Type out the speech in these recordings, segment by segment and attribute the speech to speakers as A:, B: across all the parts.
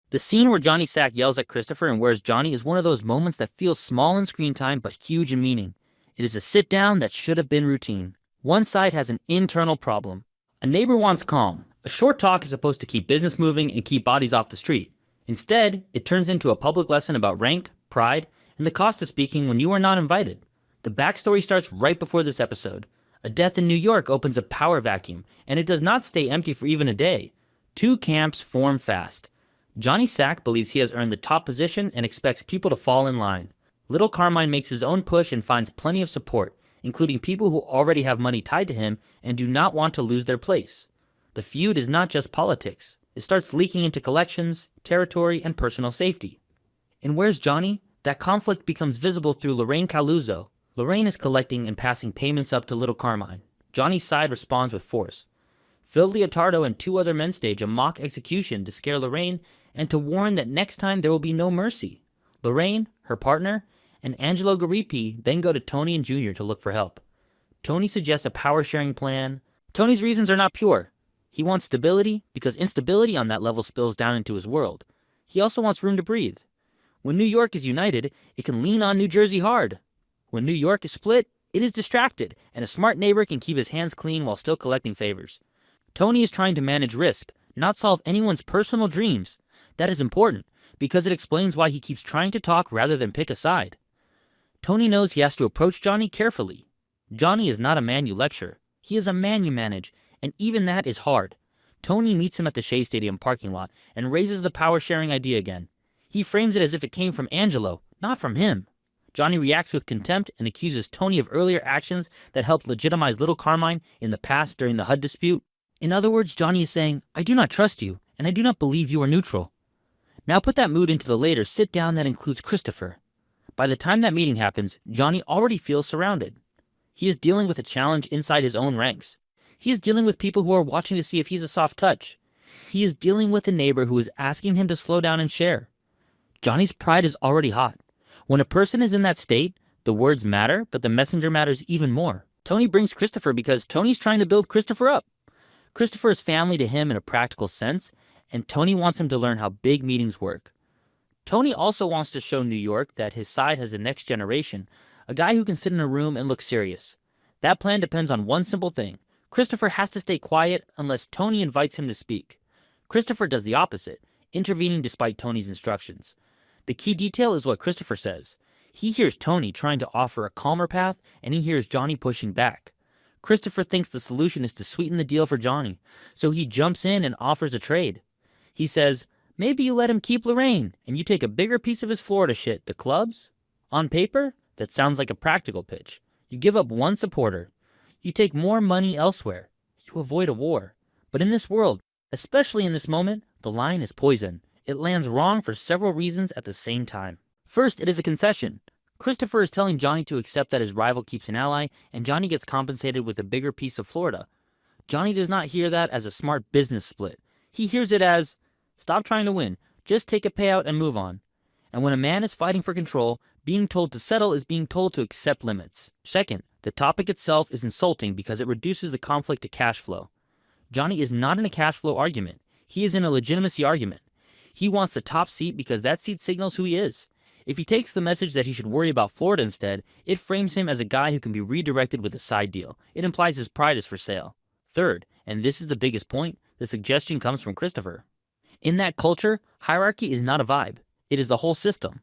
A: The scene where Johnny Sack yells at Christopher and where's Johnny is one of those moments that feels small in screen time but huge in meaning. It is a sit down that should have been routine. One side has an internal problem. A neighbor wants calm. A short talk is supposed to keep business moving and keep bodies off the street. Instead, it turns into a public lesson about rank, pride, and the cost of speaking when you are not invited. The backstory starts right before this episode. A death in New York opens a power vacuum, and it does not stay empty for even a day. Two camps form fast. Johnny Sack believes he has earned the top position and expects people to fall in line. Little Carmine makes his own push and finds plenty of support, including people who already have money tied to him and do not want to lose their place. The feud is not just politics. It starts leaking into collections, territory, and personal safety. And where's Johnny? That conflict becomes visible through Lorraine Caluzzo. Lorraine is collecting and passing payments up to Little Carmine. Johnny's side responds with force. Phil Leotardo and two other men stage a mock execution to scare Lorraine and to warn that next time there will be no mercy. Lorraine, her partner, and Angelo Garipi then go to Tony and Junior to look for help. Tony suggests a power-sharing plan. Tony's reasons are not pure. He wants stability because instability on that level spills down into his world. He also wants room to breathe. When New York is united, it can lean on New Jersey hard. When New York is split, it is distracted, and a smart neighbor can keep his hands clean while still collecting favors. Tony is trying to manage risk, not solve anyone's personal dreams. That is important, because it explains why he keeps trying to talk rather than pick a side. Tony knows he has to approach Johnny carefully. Johnny is not a man you lecture. He is a man you manage, and even that is hard. Tony meets him at the Shea Stadium parking lot and raises the power-sharing idea again. He frames it as if it came from Angelo, not from him. Johnny reacts with contempt and accuses Tony of earlier actions that helped legitimize Little Carmine in the past during the HUD dispute. In other words, Johnny is saying, I do not trust you, and I do not believe you are neutral. Now put that mood into the later sit-down that includes Christopher. By the time that meeting happens, Johnny already feels surrounded. He is dealing with a challenge inside his own ranks. He is dealing with people who are watching to see if he's a soft touch. He is dealing with a neighbor who is asking him to slow down and share. Johnny's pride is already hot. When a person is in that state, the words matter, but the messenger matters even more. Tony brings Christopher because Tony's trying to build Christopher up. Christopher is family to him in a practical sense, and Tony wants him to learn how big meetings work. Tony also wants to show New York that his side has a next generation, a guy who can sit in a room and look serious. That plan depends on one simple thing. Christopher has to stay quiet unless Tony invites him to speak. Christopher does the opposite, intervening despite Tony's instructions. The key detail is what Christopher says. He hears Tony trying to offer a calmer path, and he hears Johnny pushing back. Christopher thinks the solution is to sweeten the deal for Johnny, so he jumps in and offers a trade. He says, maybe you let him keep Lorraine, and you take a bigger piece of his Florida shit, the clubs? On paper, that sounds like a practical pitch. You give up one supporter. You take more money elsewhere. You avoid a war. But in this world, especially in this moment, the line is poison. It lands wrong for several reasons at the same time. First, it is a concession. Christopher is telling Johnny to accept that his rival keeps an ally, and Johnny gets compensated with a bigger piece of Florida. Johnny does not hear that as a smart business split. He hears it as, stop trying to win, just take a payout and move on. And when a man is fighting for control, being told to settle is being told to accept limits. Second, the topic itself is insulting because it reduces the conflict to cash flow. Johnny is not in a cash flow argument. He is in a legitimacy argument. He wants the top seat because that seat signals who he is. If he takes the message that he should worry about Florida instead, it frames him as a guy who can be redirected with a side deal. It implies his pride is for sale. Third, and this is the biggest point, the suggestion comes from Christopher. In that culture, hierarchy is not a vibe. It is the whole system.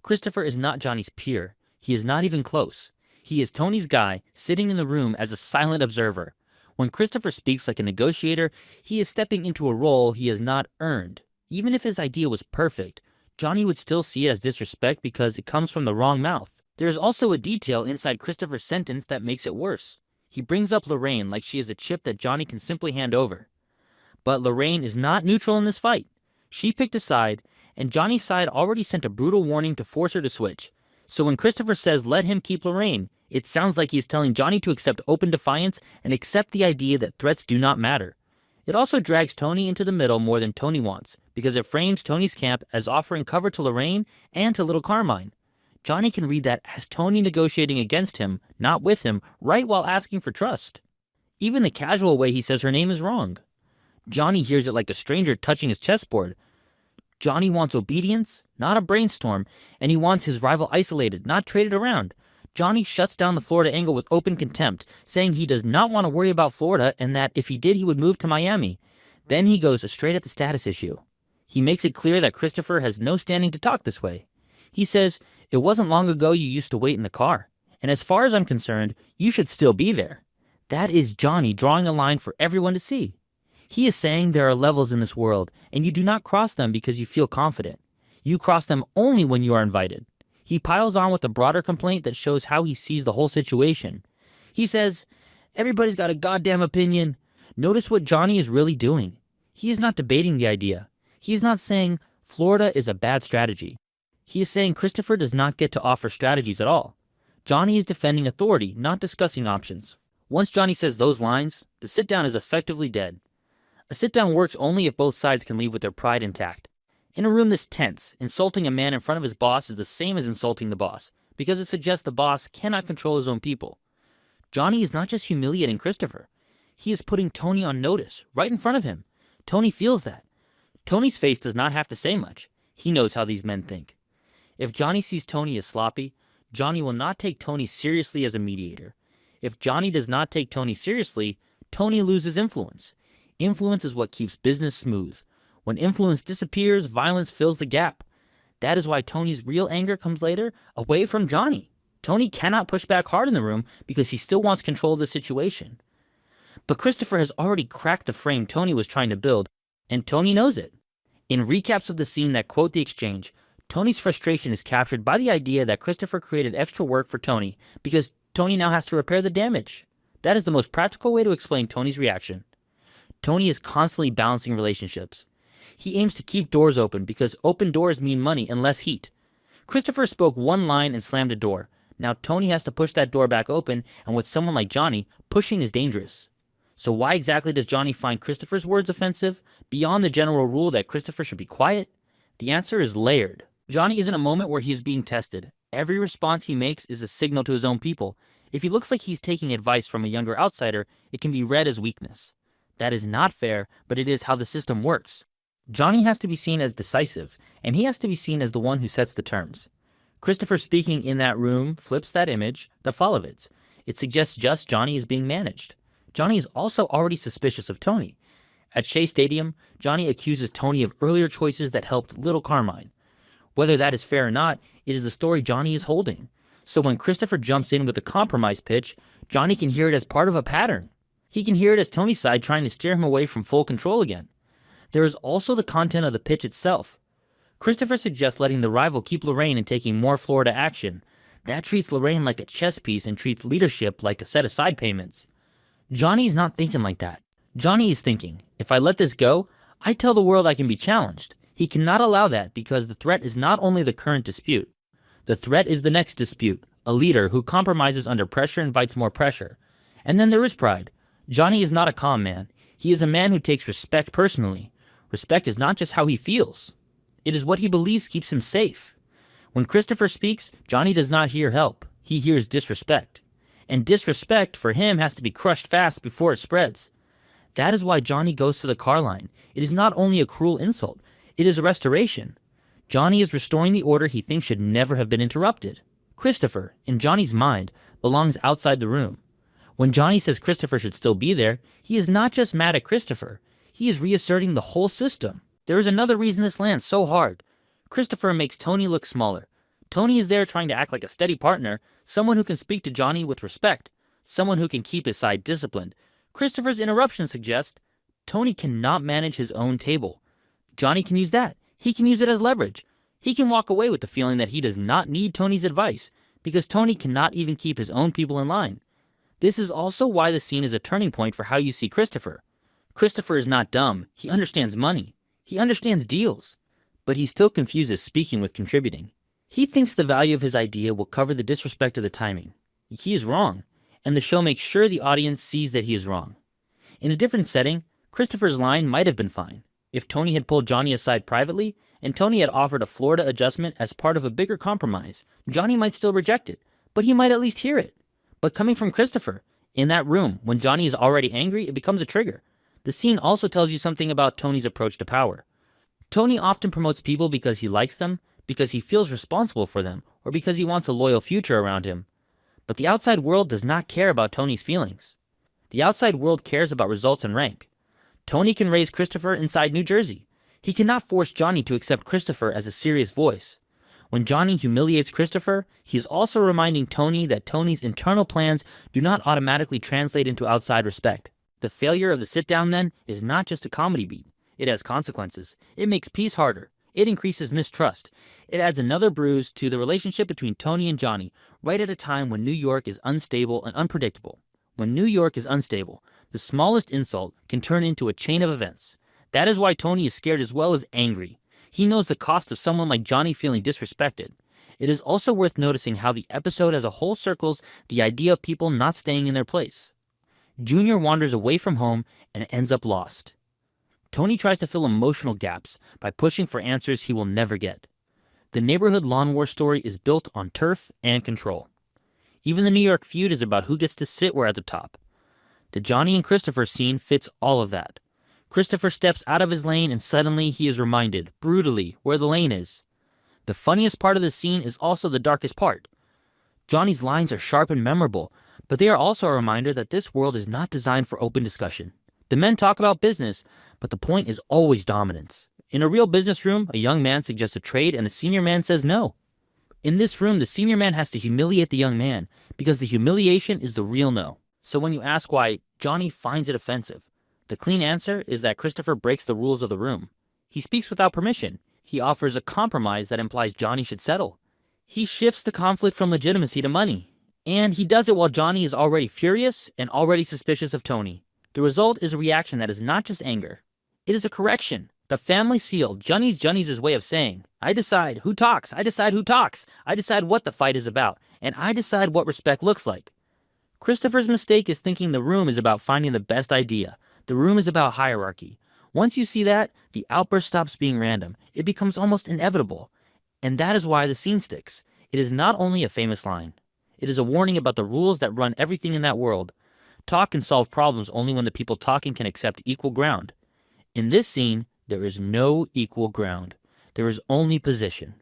A: Christopher is not Johnny's peer. He is not even close. He is Tony's guy, sitting in the room as a silent observer. When Christopher speaks like a negotiator, he is stepping into a role he has not earned. Even if his idea was perfect, Johnny would still see it as disrespect because it comes from the wrong mouth. There is also a detail inside Christopher's sentence that makes it worse. He brings up Lorraine like she is a chip that Johnny can simply hand over. But Lorraine is not neutral in this fight. She picked a side, and Johnny's side already sent a brutal warning to force her to switch. So when Christopher says let him keep Lorraine, it sounds like he is telling Johnny to accept open defiance and accept the idea that threats do not matter. It also drags Tony into the middle more than Tony wants, because it frames Tony's camp as offering cover to Lorraine and to Little Carmine. Johnny can read that as Tony negotiating against him, not with him, right while asking for trust. Even the casual way he says her name is wrong. Johnny hears it like a stranger touching his chessboard. Johnny wants obedience, not a brainstorm, and he wants his rival isolated, not traded around. Johnny shuts down the Florida angle with open contempt, saying he does not want to worry about Florida and that if he did, he would move to Miami. Then he goes straight at the status issue. He makes it clear that Christopher has no standing to talk this way. He says, "It wasn't long ago you used to wait in the car. And as far as I'm concerned, you should still be there." That is Johnny drawing a line for everyone to see. He is saying there are levels in this world, and you do not cross them because you feel confident. You cross them only when you are invited. He piles on with a broader complaint that shows how he sees the whole situation. He says, "Everybody's got a goddamn opinion." Notice what Johnny is really doing. He is not debating the idea. He is not saying Florida is a bad strategy. He is saying Christopher does not get to offer strategies at all. Johnny is defending authority, not discussing options. Once Johnny says those lines, the sit-down is effectively dead. A sit-down works only if both sides can leave with their pride intact. In a room this tense, insulting a man in front of his boss is the same as insulting the boss, because it suggests the boss cannot control his own people. Johnny is not just humiliating Christopher. He is putting Tony on notice, right in front of him. Tony feels that. Tony's face does not have to say much. He knows how these men think. If Johnny sees Tony as sloppy, Johnny will not take Tony seriously as a mediator. If Johnny does not take Tony seriously, Tony loses influence. Influence is what keeps business smooth. When influence disappears, violence fills the gap. That is why Tony's real anger comes later, away from Johnny. Tony cannot push back hard in the room because he still wants control of the situation. But Christopher has already cracked the frame Tony was trying to build, and Tony knows it. In recaps of the scene that quote the exchange, Tony's frustration is captured by the idea that Christopher created extra work for Tony because Tony now has to repair the damage. That is the most practical way to explain Tony's reaction. Tony is constantly balancing relationships. He aims to keep doors open because open doors mean money and less heat. Christopher spoke one line and slammed a door. Now Tony has to push that door back open, and with someone like Johnny, pushing is dangerous. So why exactly does Johnny find Christopher's words offensive, beyond the general rule that Christopher should be quiet? The answer is layered. Johnny is in a moment where he is being tested. Every response he makes is a signal to his own people. If he looks like he's taking advice from a younger outsider, it can be read as weakness. That is not fair, but it is how the system works. Johnny has to be seen as decisive, and he has to be seen as the one who sets the terms. Christopher speaking in that room flips that image, the Followitz. It suggests just Johnny is being managed. Johnny is also already suspicious of Tony. At Shea Stadium, Johnny accuses Tony of earlier choices that helped little Carmine. Whether that is fair or not, it is the story Johnny is holding. So when Christopher jumps in with a compromise pitch, Johnny can hear it as part of a pattern. He can hear it as Tony's side trying to steer him away from full control again. There is also the content of the pitch itself. Christopher suggests letting the rival keep Lorraine and taking more Florida action. That treats Lorraine like a chess piece and treats leadership like a set of side payments. Johnny is not thinking like that. Johnny is thinking, if I let this go, I tell the world I can be challenged. He cannot allow that because the threat is not only the current dispute. The threat is the next dispute, a leader who compromises under pressure invites more pressure. And then there is pride. Johnny is not a calm man. He is a man who takes respect personally. Respect is not just how he feels. It is what he believes keeps him safe. When Christopher speaks, Johnny does not hear help. He hears disrespect. And disrespect for him has to be crushed fast before it spreads. That is why Johnny goes to the car line. It is not only a cruel insult, it is a restoration. Johnny is restoring the order he thinks should never have been interrupted. Christopher, in Johnny's mind, belongs outside the room. When Johnny says Christopher should still be there, he is not just mad at Christopher. He is reasserting the whole system. There is another reason this lands so hard. Christopher makes Tony look smaller. Tony is there trying to act like a steady partner, someone who can speak to Johnny with respect, someone who can keep his side disciplined. Christopher's interruption suggests Tony cannot manage his own table. Johnny can use that. He can use it as leverage. He can walk away with the feeling that he does not need Tony's advice, because Tony cannot even keep his own people in line. This is also why the scene is a turning point for how you see Christopher. Christopher is not dumb. He understands money. He understands deals. But he still confuses speaking with contributing. He thinks the value of his idea will cover the disrespect of the timing. He is wrong, and the show makes sure the audience sees that he is wrong. In a different setting, Christopher's line might have been fine. If Tony had pulled Johnny aside privately, and Tony had offered a Florida adjustment as part of a bigger compromise, Johnny might still reject it, but he might at least hear it. But coming from Christopher, in that room, when Johnny is already angry, it becomes a trigger. The scene also tells you something about Tony's approach to power. Tony often promotes people because he likes them, because he feels responsible for them, or because he wants a loyal future around him. But the outside world does not care about Tony's feelings. The outside world cares about results and rank. Tony can raise Christopher inside New Jersey. He cannot force Johnny to accept Christopher as a serious voice. When Johnny humiliates Christopher, he is also reminding Tony that Tony's internal plans do not automatically translate into outside respect. The failure of the sit-down, then, is not just a comedy beat. It has consequences. It makes peace harder. It increases mistrust. It adds another bruise to the relationship between Tony and Johnny, right at a time when New York is unstable and unpredictable. When New York is unstable, the smallest insult can turn into a chain of events. That is why Tony is scared as well as angry. He knows the cost of someone like Johnny feeling disrespected. It is also worth noticing how the episode as a whole circles the idea of people not staying in their place. Junior wanders away from home and ends up lost. Tony tries to fill emotional gaps by pushing for answers he will never get. The neighborhood lawn war story is built on turf and control. Even the New York feud is about who gets to sit where at the top. The Johnny and Christopher scene fits all of that. Christopher steps out of his lane and suddenly he is reminded, brutally, where the lane is. The funniest part of the scene is also the darkest part. Johnny's lines are sharp and memorable, but they are also a reminder that this world is not designed for open discussion. The men talk about business, but the point is always dominance. In a real business room, a young man suggests a trade and a senior man says no. In this room, the senior man has to humiliate the young man, because the humiliation is the real no. So when you ask why Johnny finds it offensive, the clean answer is that Christopher breaks the rules of the room. He speaks without permission. He offers a compromise that implies Johnny should settle. He shifts the conflict from legitimacy to money. And he does it while Johnny is already furious and already suspicious of Tony. The result is a reaction that is not just anger. It is a correction. The family seal, Johnny's way of saying, I decide who talks, I decide who talks, I decide what the fight is about, and I decide what respect looks like. Christopher's mistake is thinking the room is about finding the best idea. The room is about hierarchy. Once you see that, the outburst stops being random. It becomes almost inevitable. And that is why the scene sticks. It is not only a famous line. It is a warning about the rules that run everything in that world. Talk can solve problems only when the people talking can accept equal ground. In this scene, there is no equal ground. There is only position.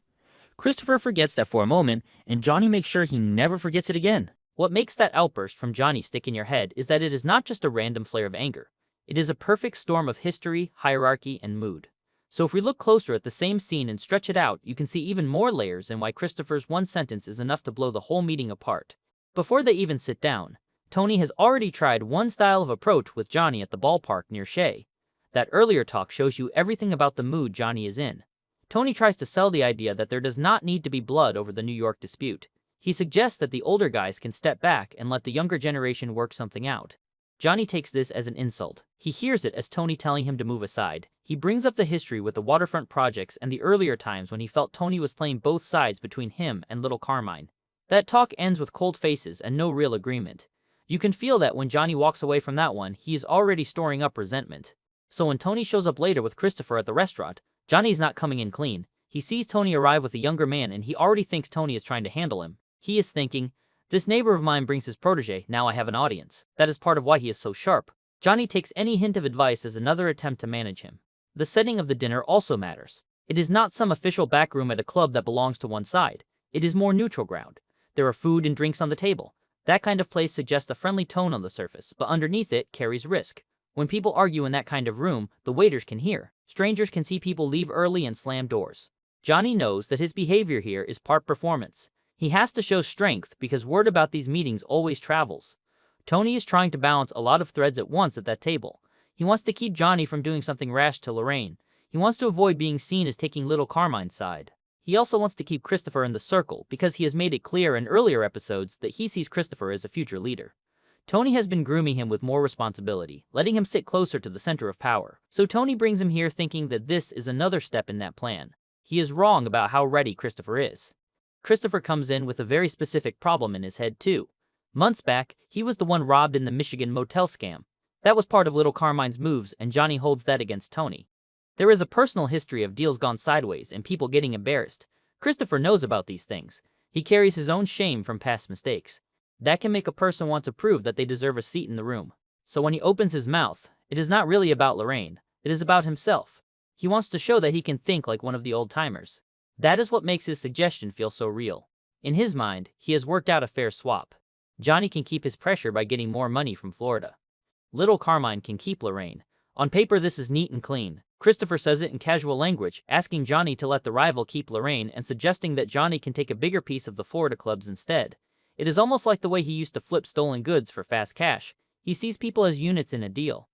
A: Christopher forgets that for a moment, and Johnny makes sure he never forgets it again. What makes that outburst from Johnny stick in your head is that it is not just a random flare of anger. It is a perfect storm of history, hierarchy, and mood. So if we look closer at the same scene and stretch it out, you can see even more layers and why Christopher's one sentence is enough to blow the whole meeting apart. Before they even sit down, Tony has already tried one style of approach with Johnny at the ballpark near Shea. That earlier talk shows you everything about the mood Johnny is in. Tony tries to sell the idea that there does not need to be blood over the New York dispute. He suggests that the older guys can step back and let the younger generation work something out. Johnny takes this as an insult. He hears it as Tony telling him to move aside. He brings up the history with the waterfront projects and the earlier times when he felt Tony was playing both sides between him and Little Carmine. That talk ends with cold faces and no real agreement. You can feel that when Johnny walks away from that one, he is already storing up resentment. So when Tony shows up later with Christopher at the restaurant, Johnny's not coming in clean. He sees Tony arrive with a younger man and he already thinks Tony is trying to handle him. He is thinking, this neighbor of mine brings his protege, now I have an audience. That is part of why he is so sharp. Johnny takes any hint of advice as another attempt to manage him. The setting of the dinner also matters. It is not some official back room at a club that belongs to one side. It is more neutral ground. There are food and drinks on the table. That kind of place suggests a friendly tone on the surface, but underneath it carries risk. When people argue in that kind of room, the waiters can hear. Strangers can see people leave early and slam doors. Johnny knows that his behavior here is part performance. He has to show strength because word about these meetings always travels. Tony is trying to balance a lot of threads at once at that table. He wants to keep Johnny from doing something rash to Lorraine. He wants to avoid being seen as taking Little Carmine's side. He also wants to keep Christopher in the circle because he has made it clear in earlier episodes that he sees Christopher as a future leader. Tony has been grooming him with more responsibility, letting him sit closer to the center of power. So Tony brings him here thinking that this is another step in that plan. He is wrong about how ready Christopher is. Christopher comes in with a very specific problem in his head too. Months back, he was the one robbed in the Michigan motel scam. That was part of Little Carmine's moves, and Johnny holds that against Tony. There is a personal history of deals gone sideways and people getting embarrassed. Christopher knows about these things. He carries his own shame from past mistakes. That can make a person want to prove that they deserve a seat in the room. So when he opens his mouth, it is not really about Lorraine. It is about himself. He wants to show that he can think like one of the old-timers. That is what makes his suggestion feel so real. In his mind, he has worked out a fair swap. Johnny can keep his pressure by getting more money from Florida. Little Carmine can keep Lorraine. On paper this is neat and clean. Christopher says it in casual language, asking Johnny to let the rival keep Lorraine and suggesting that Johnny can take a bigger piece of the Florida clubs instead. It is almost like the way he used to flip stolen goods for fast cash. He sees people as units in a deal.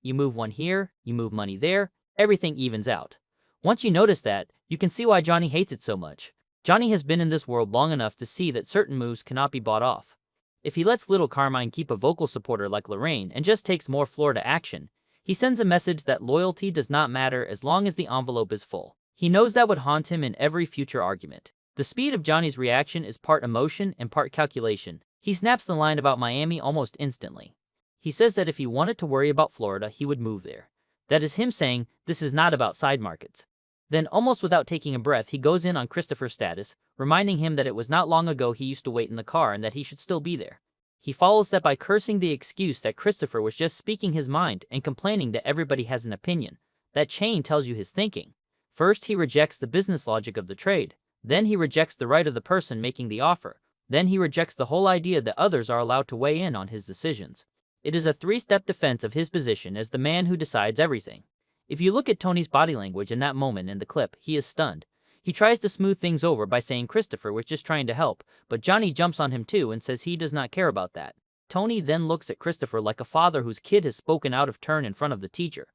A: You move one here, you move money there, everything evens out. Once you notice that, you can see why Johnny hates it so much. Johnny has been in this world long enough to see that certain moves cannot be bought off. If he lets little Carmine keep a vocal supporter like Lorraine and just takes more Florida action, he sends a message that loyalty does not matter as long as the envelope is full. He knows that would haunt him in every future argument. The speed of Johnny's reaction is part emotion and part calculation. He snaps the line about Miami almost instantly. He says that if he wanted to worry about Florida, he would move there. That is him saying, this is not about side markets. Then, almost without taking a breath, he goes in on Christopher's status, reminding him that it was not long ago he used to wait in the car and that he should still be there. He follows that by cursing the excuse that Christopher was just speaking his mind and complaining that everybody has an opinion. That chain tells you his thinking. First, he rejects the business logic of the trade. Then he rejects the right of the person making the offer. Then he rejects the whole idea that others are allowed to weigh in on his decisions. It is a three-step defense of his position as the man who decides everything. If you look at Tony's body language in that moment in the clip, he is stunned. He tries to smooth things over by saying Christopher was just trying to help, but Johnny jumps on him too and says he does not care about that. Tony then looks at Christopher like a father whose kid has spoken out of turn in front of the teacher.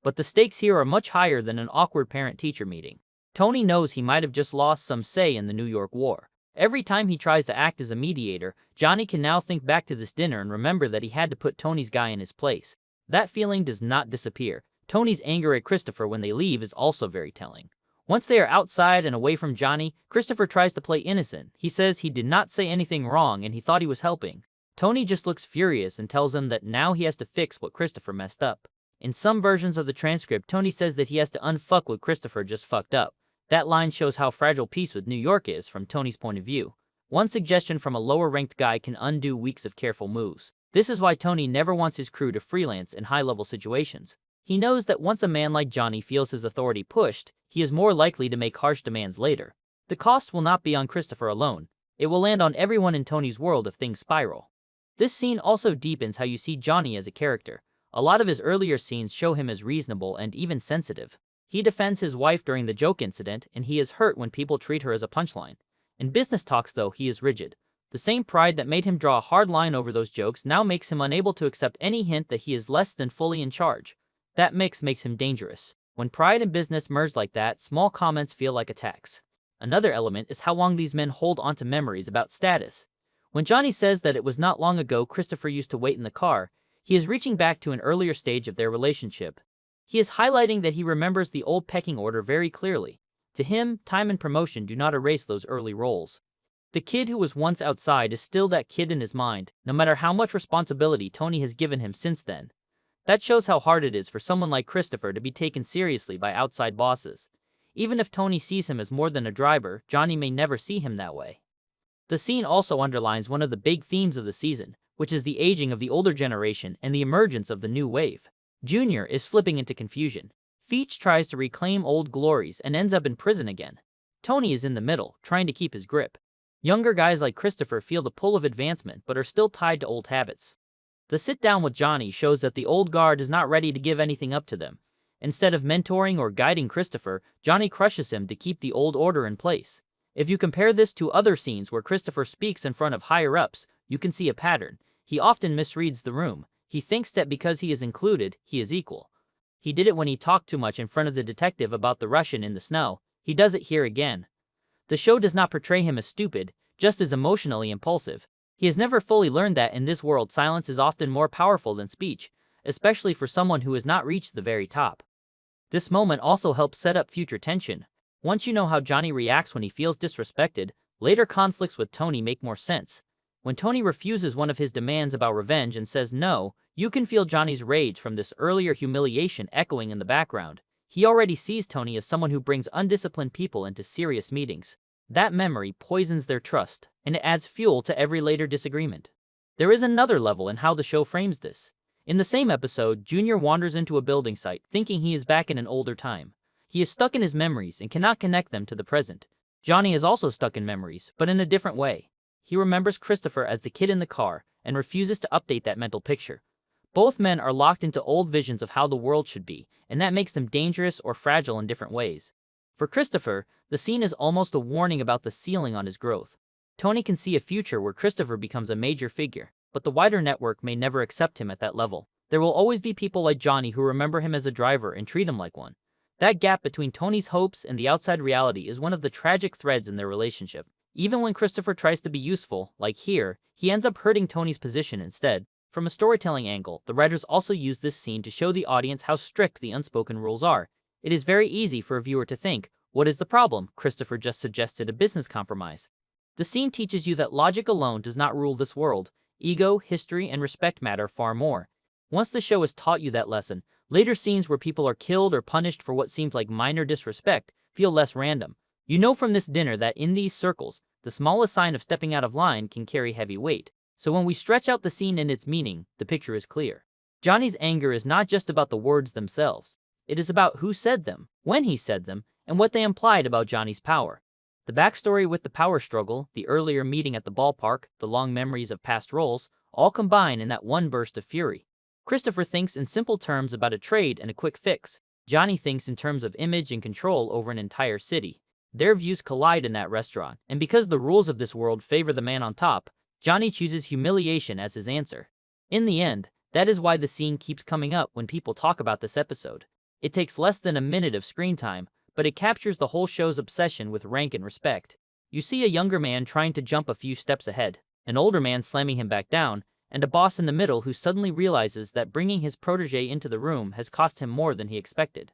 A: But the stakes here are much higher than an awkward parent-teacher meeting. Tony knows he might have just lost some say in the New York War. Every time he tries to act as a mediator, Johnny can now think back to this dinner and remember that he had to put Tony's guy in his place. That feeling does not disappear. Tony's anger at Christopher when they leave is also very telling. Once they are outside and away from Johnny, Christopher tries to play innocent. He says he did not say anything wrong and he thought he was helping. Tony just looks furious and tells him that now he has to fix what Christopher messed up. In some versions of the transcript, Tony says that he has to unfuck what Christopher just fucked up. That line shows how fragile peace with New York is from Tony's point of view. One suggestion from a lower-ranked guy can undo weeks of careful moves. This is why Tony never wants his crew to freelance in high-level situations. He knows that once a man like Johnny feels his authority pushed, he is more likely to make harsh demands later. The cost will not be on Christopher alone. It will land on everyone in Tony's world if things spiral. This scene also deepens how you see Johnny as a character. A lot of his earlier scenes show him as reasonable and even sensitive. He defends his wife during the joke incident, and he is hurt when people treat her as a punchline. In business talks, though, he is rigid. The same pride that made him draw a hard line over those jokes now makes him unable to accept any hint that he is less than fully in charge. That mix makes him dangerous. When pride and business merge like that, small comments feel like attacks. Another element is how long these men hold onto memories about status. When Johnny says that it was not long ago Christopher used to wait in the car, he is reaching back to an earlier stage of their relationship. He is highlighting that he remembers the old pecking order very clearly. To him, time and promotion do not erase those early roles. The kid who was once outside is still that kid in his mind, no matter how much responsibility Tony has given him since then. That shows how hard it is for someone like Christopher to be taken seriously by outside bosses. Even if Tony sees him as more than a driver, Johnny may never see him that way. The scene also underlines one of the big themes of the season, which is the aging of the older generation and the emergence of the new wave. Junior is slipping into confusion. Feach tries to reclaim old glories and ends up in prison again. Tony is in the middle, trying to keep his grip. Younger guys like Christopher feel the pull of advancement but are still tied to old habits. The sit-down with Johnny shows that the old guard is not ready to give anything up to them. Instead of mentoring or guiding Christopher, Johnny crushes him to keep the old order in place. If you compare this to other scenes where Christopher speaks in front of higher-ups, you can see a pattern. He often misreads the room. He thinks that because he is included, he is equal. He did it when he talked too much in front of the detective about the Russian in the snow. He does it here again. The show does not portray him as stupid, just as emotionally impulsive. He has never fully learned that in this world silence is often more powerful than speech, especially for someone who has not reached the very top. This moment also helps set up future tension. Once you know how Johnny reacts when he feels disrespected, later conflicts with Tony make more sense. When Tony refuses one of his demands about revenge and says no, you can feel Johnny's rage from this earlier humiliation echoing in the background. He already sees Tony as someone who brings undisciplined people into serious meetings. That memory poisons their trust, and it adds fuel to every later disagreement. There is another level in how the show frames this. In the same episode, Junior wanders into a building site, thinking he is back in an older time. He is stuck in his memories and cannot connect them to the present. Johnny is also stuck in memories, but in a different way. He remembers Christopher as the kid in the car and refuses to update that mental picture. Both men are locked into old visions of how the world should be, and that makes them dangerous or fragile in different ways. For Christopher, the scene is almost a warning about the ceiling on his growth. Tony can see a future where Christopher becomes a major figure, but the wider network may never accept him at that level. There will always be people like Johnny who remember him as a driver and treat him like one. That gap between Tony's hopes and the outside reality is one of the tragic threads in their relationship. Even when Christopher tries to be useful, like here, he ends up hurting Tony's position instead. From a storytelling angle, the writers also use this scene to show the audience how strict the unspoken rules are. It is very easy for a viewer to think, what is the problem? Christopher just suggested a business compromise. The scene teaches you that logic alone does not rule this world. Ego, history, and respect matter far more. Once the show has taught you that lesson, later scenes where people are killed or punished for what seems like minor disrespect feel less random. You know from this dinner that in these circles, the smallest sign of stepping out of line can carry heavy weight. So when we stretch out the scene and its meaning, the picture is clear. Johnny's anger is not just about the words themselves. It is about who said them, when he said them, and what they implied about Johnny's power. The backstory with the power struggle, the earlier meeting at the ballpark, the long memories of past roles, all combine in that one burst of fury. Christopher thinks in simple terms about a trade and a quick fix. Johnny thinks in terms of image and control over an entire city. Their views collide in that restaurant, and because the rules of this world favor the man on top, Johnny chooses humiliation as his answer. In the end, that is why the scene keeps coming up when people talk about this episode. It takes less than a minute of screen time, but it captures the whole show's obsession with rank and respect. You see a younger man trying to jump a few steps ahead, an older man slamming him back down, and a boss in the middle who suddenly realizes that bringing his protege into the room has cost him more than he expected.